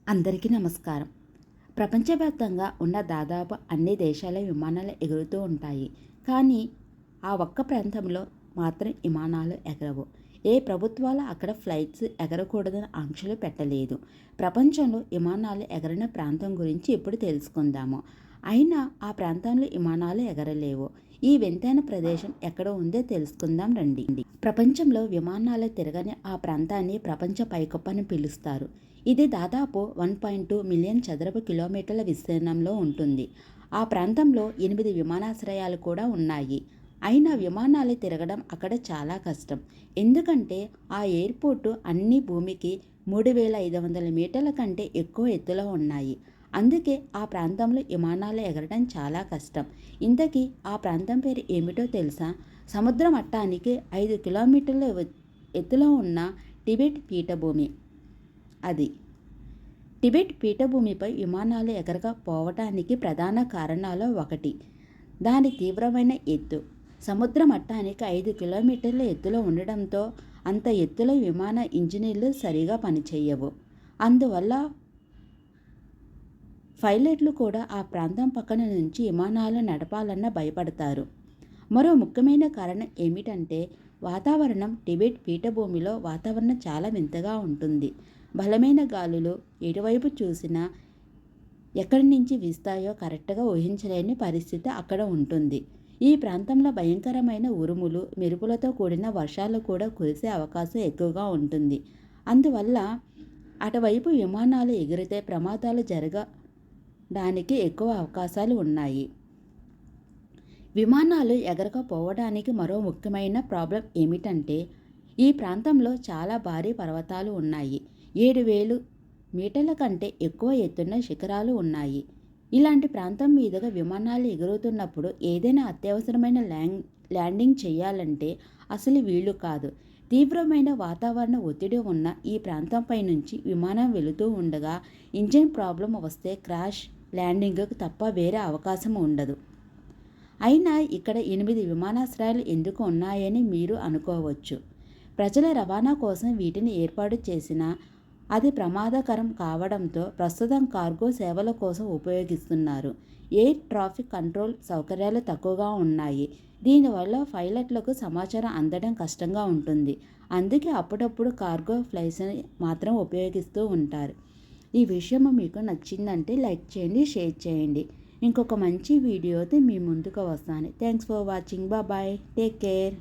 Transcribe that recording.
అందరికీ నమస్కారం. ప్రపంచవ్యాప్తంగా ఉన్న దాదాపు అన్ని దేశాల విమానాలు ఎగురుతూ ఉంటాయి. కానీ ఆ ఒక్క ప్రాంతంలో మాత్రం విమానాలు ఎగరవు. ఏ ప్రభుత్వాలు అక్కడ ఫ్లైట్స్ ఎగరకూడదని ఆంక్షలు పెట్టలేదు. ప్రపంచంలో విమానాలు ఎగరని ప్రాంతం గురించి ఇప్పుడు తెలుసుకుందాము. అయినా ఆ ప్రాంతంలో విమానాలు ఎగరలేవు. ఈ వింతైన ప్రదేశం ఎక్కడ ఉందో తెలుసుకుందాం రండి. ప్రపంచంలో విమానాలు తిరగని ఆ ప్రాంతాన్ని ప్రపంచ పైకప్పు అని పిలుస్తారు. ఇది దాదాపు 1.2 మిలియన్ చదరపు కిలోమీటర్ల విస్తీర్ణంలో ఉంటుంది. ఆ ప్రాంతంలో 8 విమానాశ్రయాలు కూడా ఉన్నాయి. అయినా విమానాలు తిరగడం అక్కడ చాలా కష్టం. ఎందుకంటే ఆ ఎయిర్పోర్టు అన్ని భూమికి 3500 మీటర్ల కంటే ఎక్కువ ఎత్తులో ఉన్నాయి. అందుకే ఆ ప్రాంతంలో విమానాలు ఎగరడం చాలా కష్టం. ఇంతకీ ఆ ప్రాంతం పేరు ఏమిటో తెలుసా? సముద్ర మట్టానికి 5 కిలోమీటర్ల ఎత్తులో ఉన్న టిబెట్ పీఠభూమి అది. టిబెట్ పీఠభూమిపై విమానాలు ఎగరకపోవటానికి ప్రధాన కారణాల్లో ఒకటి దాని తీవ్రమైన ఎత్తు. సముద్ర మట్టానికి 5 కిలోమీటర్ల ఎత్తులో ఉండడంతో అంత ఎత్తులో విమాన ఇంజినీర్లు సరిగా పనిచేయవు. అందువల్ల పైలట్లు కూడా ఆ ప్రాంతం పక్కన నుంచి విమానాలు నడపాలన్న భయపడతారు. మరో ముఖ్యమైన కారణం ఏమిటంటే వాతావరణం. టిబెట్ పీఠభూమిలో వాతావరణం చాలా వింతగా ఉంటుంది. బలమైన గాలులు ఎటువైపు చూసినా ఎక్కడి నుంచి వీస్తాయో కరెక్ట్గా ఊహించలేని పరిస్థితి అక్కడ ఉంటుంది. ఈ ప్రాంతంలో భయంకరమైన ఉరుములు, మెరుపులతో కూడిన వర్షాలు కూడా కురిసే అవకాశం ఎక్కువగా ఉంటుంది. అందువల్ల అటువైపు విమానాలు ఎగిరితే ప్రమాదాలు జరగడానికి ఎక్కువ అవకాశాలు ఉన్నాయి. విమానాలు ఎగరకపోవడానికి మరో ముఖ్యమైన ప్రాబ్లం ఏమిటంటే ఈ ప్రాంతంలో చాలా భారీ పర్వతాలు ఉన్నాయి. 7000 మీటర్ల కంటే ఎక్కువ ఎత్తున్న శిఖరాలు ఉన్నాయి. ఇలాంటి ప్రాంతం మీదుగా విమానాలు ఎగురుతున్నప్పుడు ఏదైనా అత్యవసరమైన ల్యాండింగ్ చేయాలంటే అసలు వీలు కాదు. తీవ్రమైన వాతావరణ ఒత్తిడి ఉన్న ఈ ప్రాంతంపై నుంచి విమానం వెళుతూ ఉండగా ఇంజిన్ ప్రాబ్లం వస్తే క్రాష్ ల్యాండింగ్కు తప్ప వేరే అవకాశం ఉండదు. అయినా ఇక్కడ 8 విమానాశ్రయాలు ఎందుకు ఉన్నాయని మీరు అనుకోవచ్చు. ప్రజల రవాణా కోసం వీటిని ఏర్పాటు చేసినా అది ప్రమాదకరం కావడంతో ప్రస్తుతం కార్గో సేవల కోసం ఉపయోగిస్తున్నారు. ఎయిర్ ట్రాఫిక్ కంట్రోల్ సౌకర్యాలు తక్కువగా ఉన్నాయి. దీనివల్ల పైలట్లకు సమాచారం అందడం కష్టంగా ఉంటుంది. అందుకే అప్పుడప్పుడు కార్గో ఫ్లైట్స్ని మాత్రం ఉపయోగిస్తూ ఉంటారు. ఈ విషయం మీకు నచ్చిందంటే లైక్ చేయండి, షేర్ చేయండి. ఇంకొక మంచి వీడియోతో మీ ముందుకు వస్తాను. Thanks for watching. Bye, take care.